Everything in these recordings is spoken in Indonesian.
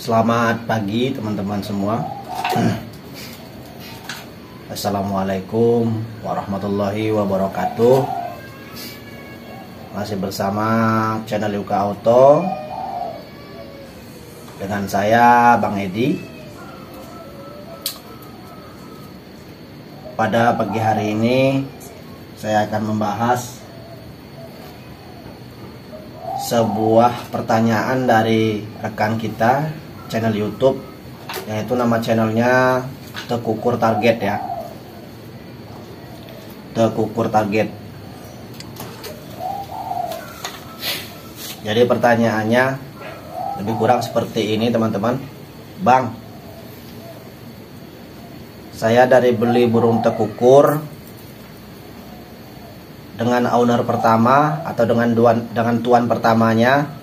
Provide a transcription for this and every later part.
Selamat pagi teman-teman semua. Assalamualaikum warahmatullahi wabarakatuh. Masih bersama channel Yuka Auto dengan saya Bang Edi. Pada pagi hari ini saya akan membahas sebuah pertanyaan dari rekan kita channel YouTube, yaitu nama channelnya Tekukur Target ya. Tekukur Target. Jadi pertanyaannya lebih kurang seperti ini teman-teman. Bang, saya dari beli burung tekukur dengan owner pertama atau dengan tuan pertamanya,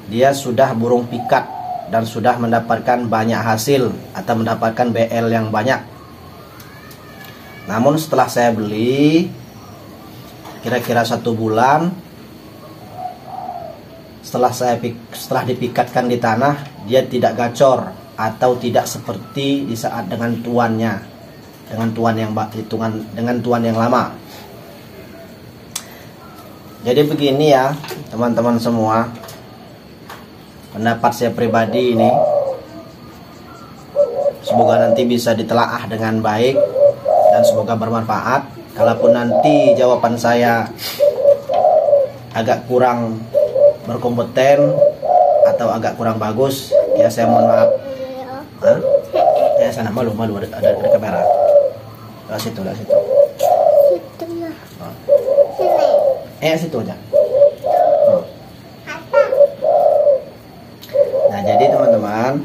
dia sudah burung pikat dan sudah mendapatkan banyak hasil atau mendapatkan BL yang banyak. Namun setelah saya beli kira-kira 1 bulan, setelah dipikatkan di tanah, dia tidak gacor atau tidak seperti di saat dengan tuannya, dengan tuan yang lama. Jadi begini ya teman-teman semua, pendapat saya pribadi ini semoga nanti bisa ditelaah dengan baik dan semoga bermanfaat. Kalaupun nanti jawaban saya agak kurang berkompeten atau agak kurang bagus, ya saya mohon maaf. Ya sana malu ada kamera. Dari situ. Situ aja. Nah, jadi teman-teman,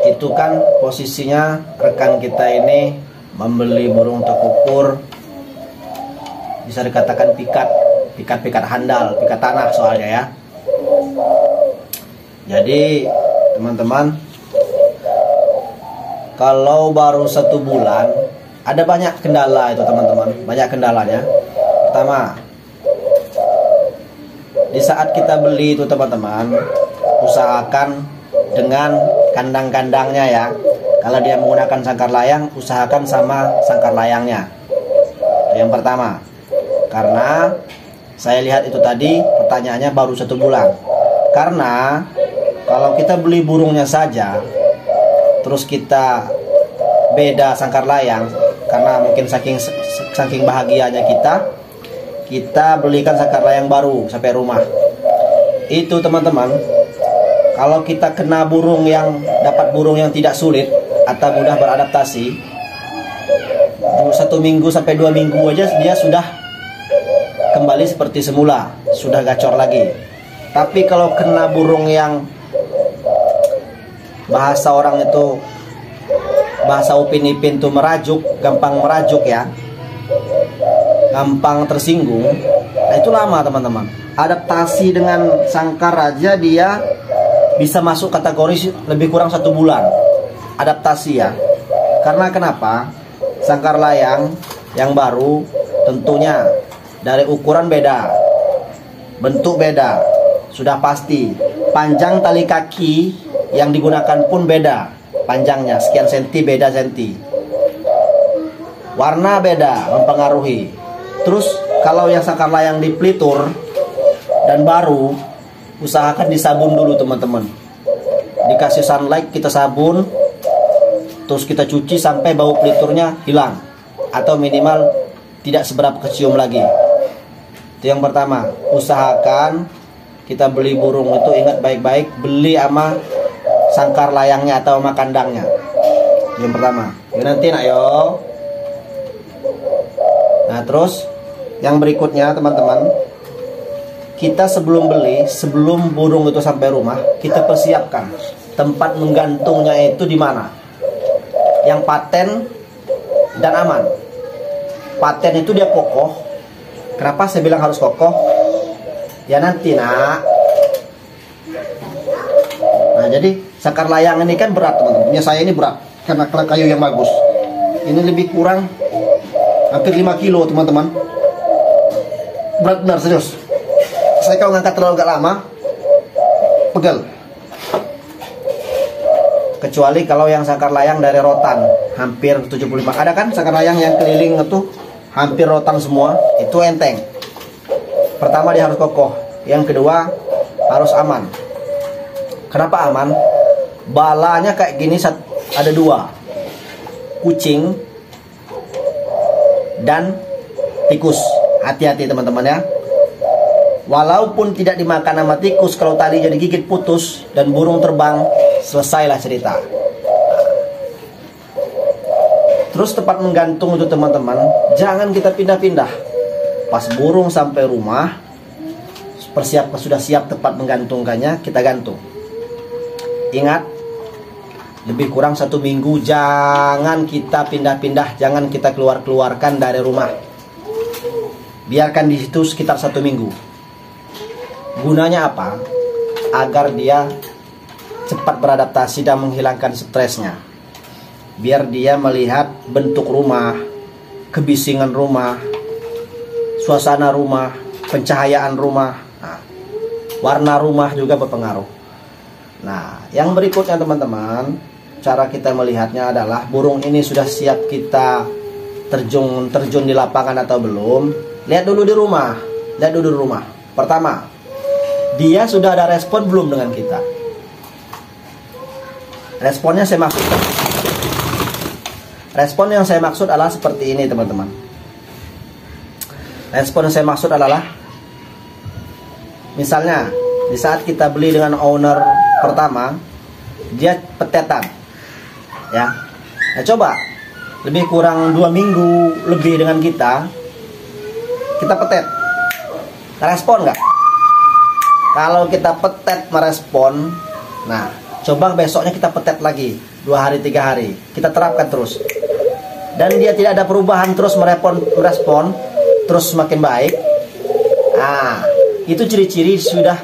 itu kan posisinya rekan kita ini membeli burung tekukur, bisa dikatakan pikat handal, pikat tanah soalnya ya. Jadi teman-teman, kalau baru 1 bulan, ada banyak kendala itu teman-teman, banyak kendalanya. Pertama, di saat kita beli itu teman-teman, usahakan dengan kandang-kandangnya ya. Kalau dia menggunakan sangkar layang, usahakan sama sangkar layangnya. Yang pertama, karena saya lihat itu tadi pertanyaannya baru 1 bulan. Karena kalau kita beli burungnya saja, terus kita beda sangkar layang, karena mungkin saking bahagianya kita belikan sangkar layang baru sampai rumah. Itu teman-teman, kalau kita kena dapat burung yang tidak sulit atau mudah beradaptasi, 1 minggu sampai 2 minggu aja dia sudah kembali seperti semula, sudah gacor lagi. Tapi kalau kena burung yang bahasa orang itu, bahasa Upin Ipin tuh merajuk, gampang merajuk ya, gampang tersinggung, nah itu lama teman-teman. Adaptasi dengan sangkar aja dia bisa masuk kategori lebih kurang 1 bulan adaptasi ya. Karena kenapa? Sangkar layang yang baru tentunya dari ukuran beda, bentuk beda, sudah pasti. Panjang tali kaki yang digunakan pun beda, panjangnya sekian senti, beda senti. Warna beda, mempengaruhi. Terus kalau yang sangkar layang dipelitur dan baru, usahakan disabun dulu teman-teman. Dikasih sunlight, kita sabun, terus kita cuci sampai bau peliturnya hilang, atau minimal tidak seberapa kecium lagi. Itu yang pertama. Usahakan kita beli burung itu, ingat baik-baik, beli sama sangkar layangnya atau sama kandangnya. Yang pertama. Yuk nanti nak yo. Nah terus yang berikutnya teman-teman, kita sebelum beli, sebelum burung itu sampai rumah, kita persiapkan tempat menggantungnya itu di mana, yang paten dan aman. Paten itu dia kokoh. Kenapa saya bilang harus kokoh? Ya nanti nak. Nah jadi sangkar layang ini kan berat teman-teman. Punya saya ini berat karena kayu yang bagus. Ini lebih kurang hampir 5 kilo teman-teman. Berat benar serius. Saya kalau ngangkat terlalu agak lama, pegel. Kecuali kalau yang sangkar layang dari rotan hampir 75. Ada kan sangkar layang yang keliling itu hampir rotan semua, itu enteng. Pertama dia harus kokoh, yang kedua harus aman. Kenapa aman? Balanya kayak gini ada dua, kucing dan tikus. Hati-hati teman-teman ya. Walaupun tidak dimakan sama tikus, kalau tali jadi gigit putus dan burung terbang, selesailah cerita. Terus tempat menggantung itu teman-teman, jangan kita pindah-pindah. Pas burung sampai rumah, sudah siap tempat menggantungkannya, kita gantung. Ingat, lebih kurang 1 minggu jangan kita pindah-pindah, jangan kita keluarkan dari rumah. Biarkan di situ sekitar 1 minggu. Gunanya apa? Agar dia cepat beradaptasi dan menghilangkan stresnya. Biar dia melihat bentuk rumah, kebisingan rumah, suasana rumah, pencahayaan rumah, warna rumah juga berpengaruh. Nah, yang berikutnya teman-teman, cara kita melihatnya adalah burung ini sudah siap kita terjun di lapangan atau belum. Lihat dulu di rumah. Pertama, dia sudah ada respon belum dengan kita? Responnya saya maksud. Respon yang saya maksud adalah seperti ini teman-teman. Respon yang saya maksud adalah, misalnya di saat kita beli dengan owner pertama, dia petetan, ya. Nah, coba lebih kurang 2 minggu lebih dengan kita petet, respon nggak? Kalau kita petet merespon, nah coba besoknya kita petet lagi 2 hari 3 hari, kita terapkan terus, dan dia tidak ada perubahan, terus merespon terus semakin baik. Nah, itu ciri-ciri sudah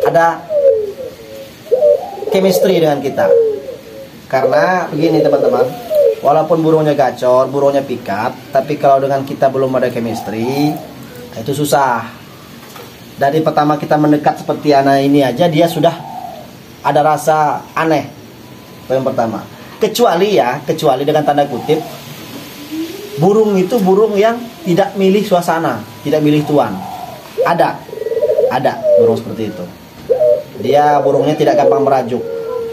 ada chemistry dengan kita. Karena begini teman-teman, walaupun burungnya gacor, burungnya pikat, tapi kalau dengan kita belum ada chemistry, itu susah. Dari pertama kita mendekat seperti anak ini aja, dia sudah ada rasa aneh. Yang pertama, kecuali dengan tanda kutip, burung itu burung yang tidak milih suasana, tidak milih tuan. Ada burung seperti itu. Dia burungnya tidak gampang merajuk.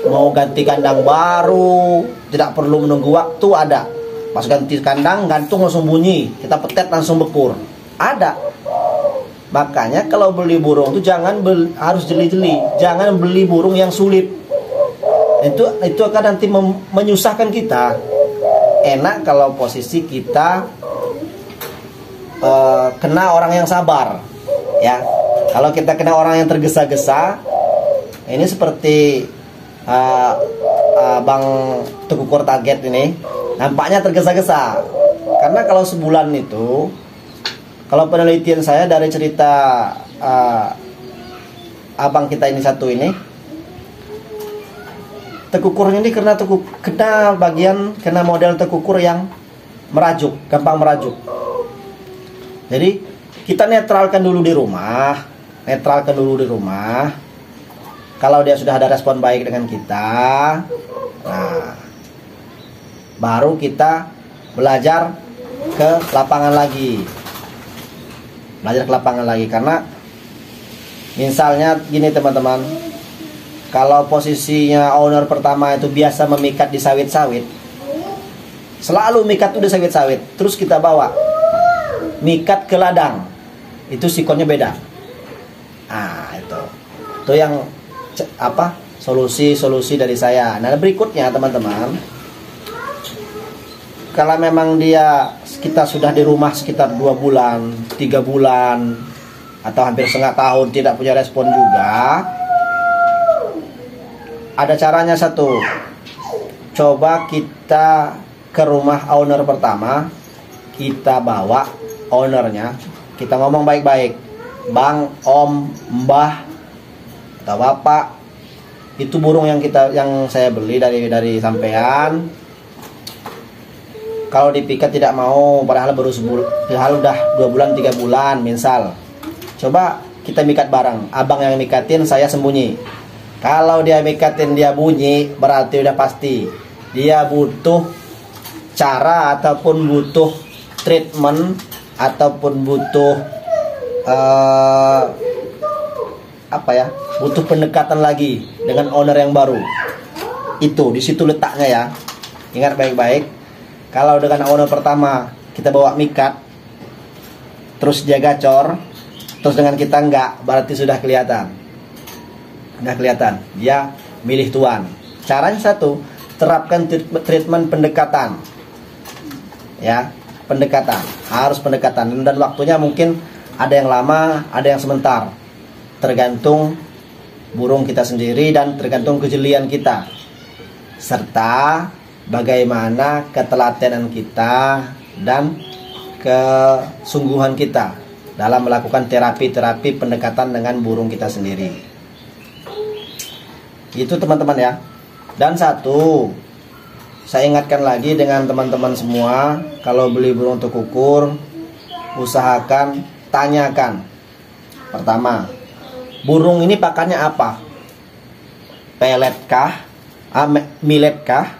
Mau ganti kandang baru, tidak perlu menunggu waktu, ada. Pas ganti kandang, gantung langsung bunyi, kita petet langsung bekur. Ada. Makanya kalau beli burung itu harus jeli-jeli. Jangan beli burung yang sulit. Itu akan nanti menyusahkan kita. Enak kalau posisi kita kena orang yang sabar, ya. Kalau kita kena orang yang tergesa-gesa, ini seperti Bang Tekukur target ini, nampaknya tergesa-gesa. Karena kalau sebulan itu, kalau penelitian saya dari cerita abang kita ini satu ini, tekukurnya ini kena model tekukur yang merajuk, gampang merajuk. Jadi kita netralkan dulu di rumah. Kalau dia sudah ada respon baik dengan kita, nah, baru kita belajar ke lapangan lagi. Karena misalnya gini teman-teman, kalau posisinya owner pertama itu biasa memikat di sawit-sawit, selalu mikat itu di sawit-sawit, terus kita bawa mikat ke ladang, itu sikonnya beda. Nah, itu yang solusi dari saya. Nah, berikutnya teman-teman, kalau memang kita sudah di rumah sekitar 2 bulan, 3 bulan, atau hampir setengah tahun tidak punya respon juga, ada caranya satu. Coba kita ke rumah owner pertama, kita bawa ownernya, kita ngomong baik-baik, Bang, Om, Mbah, atau Bapak, itu burung yang saya beli dari sampean. Kalau dipikat tidak mau, padahal baru udah 2 bulan 3 bulan misal. Coba kita mikat bareng, abang yang mikatin, saya sembunyi. Kalau dia mikatin dia bunyi, berarti udah pasti dia butuh cara ataupun butuh treatment ataupun butuh butuh pendekatan lagi dengan owner yang baru. Itu di situ letaknya ya. Ingat baik-baik. Kalau dengan owner pertama kita bawa mikat, terus dia gacor, terus dengan kita enggak, berarti sudah kelihatan. Udah kelihatan, dia milih tuan. Caranya satu, terapkan treatment pendekatan. Ya, pendekatan. Harus pendekatan dan waktunya mungkin ada yang lama, ada yang sebentar. Tergantung burung kita sendiri dan tergantung kejelian kita. Serta bagaimana ketelatenan kita dan kesungguhan kita dalam melakukan terapi-terapi pendekatan dengan burung kita sendiri. Itu teman-teman ya. Dan satu, saya ingatkan lagi dengan teman-teman semua, kalau beli burung untuk ukur, usahakan tanyakan. Pertama, burung ini pakannya apa? Pelet kah? Millet kah?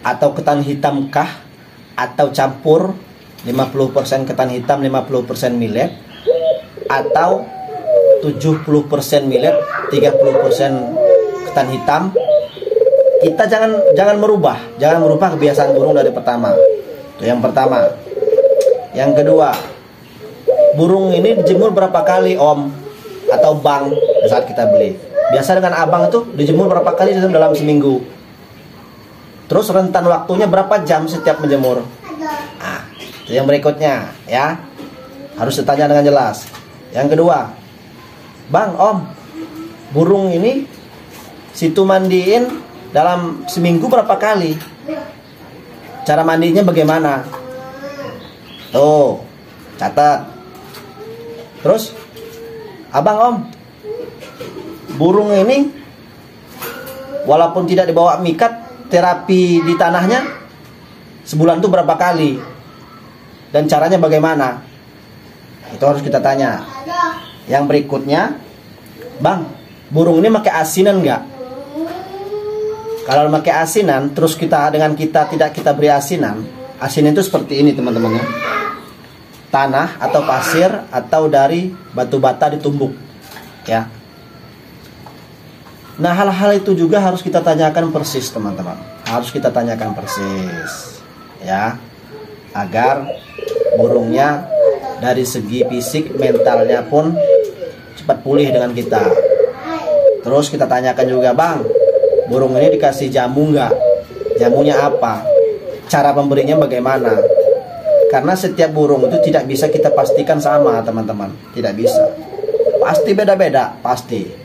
Atau ketan hitam kah? Atau campur 50% ketan hitam, 50% millet? Atau 70% millet, 30% ketan hitam? Kita jangan merubah kebiasaan burung dari pertama. Itu yang pertama. Yang kedua, burung ini dijemur berapa kali om atau bang saat kita beli? Biasa dengan abang itu dijemur berapa kali dalam seminggu? Terus rentan waktunya berapa jam setiap menjemur? Nah, itu yang berikutnya ya. Harus ditanya dengan jelas. Yang kedua, bang, om, burung ini situ mandiin dalam seminggu berapa kali? Cara mandinya bagaimana? Tuh, catat. Terus, abang, om, burung ini walaupun tidak dibawa mikat, terapi di tanahnya sebulan tuh berapa kali? Dan caranya bagaimana? Itu harus kita tanya. Yang berikutnya, bang, burung ini pakai asinan nggak? Kalau pakai asinan, terus kita tidak kita beri asinan, asinan itu seperti ini teman-teman ya. Tanah atau pasir atau dari batu bata ditumbuk, ya. Nah, hal-hal itu juga harus kita tanyakan persis teman-teman. Harus kita tanyakan persis, ya, agar burungnya dari segi fisik, mentalnya pun cepat pulih dengan kita. Terus kita tanyakan juga, bang, burung ini dikasih jamu nggak? Jamunya apa? Cara pemberinya bagaimana? Karena setiap burung itu tidak bisa kita pastikan sama teman-teman. Tidak bisa. Pasti beda-beda, pasti.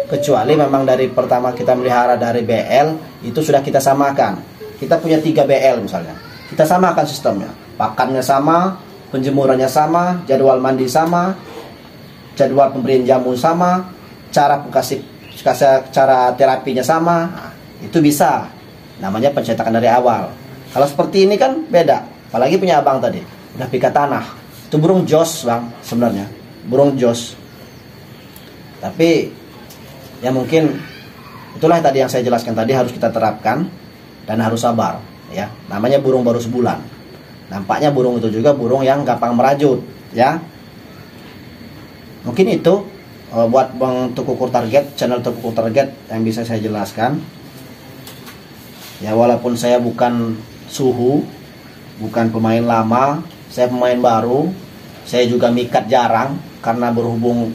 Kecuali memang dari pertama kita melihara dari BL, itu sudah kita samakan. Kita punya 3 BL misalnya. Kita samakan sistemnya. Pakannya sama, penjemurannya sama, jadwal mandi sama, jadwal pemberian jamu sama, cara terapinya sama. Nah, itu bisa. Namanya pencetakan dari awal. Kalau seperti ini kan beda. Apalagi punya abang tadi, udah pikat tanah. Itu burung jos bang, sebenarnya. Burung jos. Tapi ya mungkin itulah tadi yang saya jelaskan tadi, harus kita terapkan dan harus sabar. Ya, namanya burung baru sebulan. Nampaknya burung itu juga burung yang gampang merajut. Ya, mungkin itu buat Bang Tukukur Target, channel Tukukur Target yang bisa saya jelaskan. Ya, walaupun saya bukan suhu, bukan pemain lama, saya pemain baru. Saya juga mikat jarang karena berhubung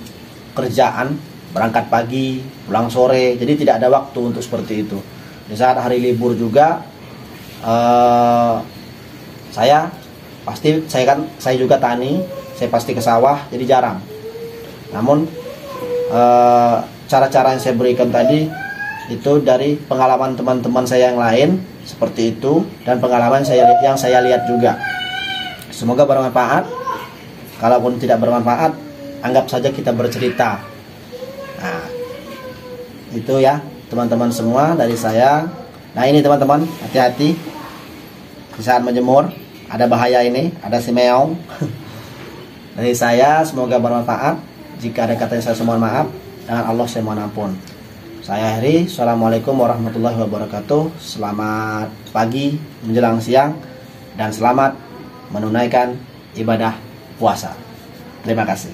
kerjaan, berangkat pagi, pulang sore, jadi tidak ada waktu untuk seperti itu. Di saat hari libur juga, saya juga tani, saya pasti ke sawah, jadi jarang. Namun cara-cara yang saya berikan tadi itu dari pengalaman teman-teman saya yang lain seperti itu, dan pengalaman yang saya lihat juga. Semoga bermanfaat. Kalaupun tidak bermanfaat, anggap saja kita bercerita. Nah, itu ya teman-teman semua dari saya. Nah, ini teman-teman, hati-hati di saat menjemur, ada bahaya ini, ada si meong. Dari saya, semoga bermanfaat. Jika ada kata yang saya mohon maaf, dengan Allah saya mohon ampun. Saya akhiri. Assalamualaikum warahmatullahi wabarakatuh. Selamat pagi menjelang siang dan selamat menunaikan ibadah puasa. Terima kasih.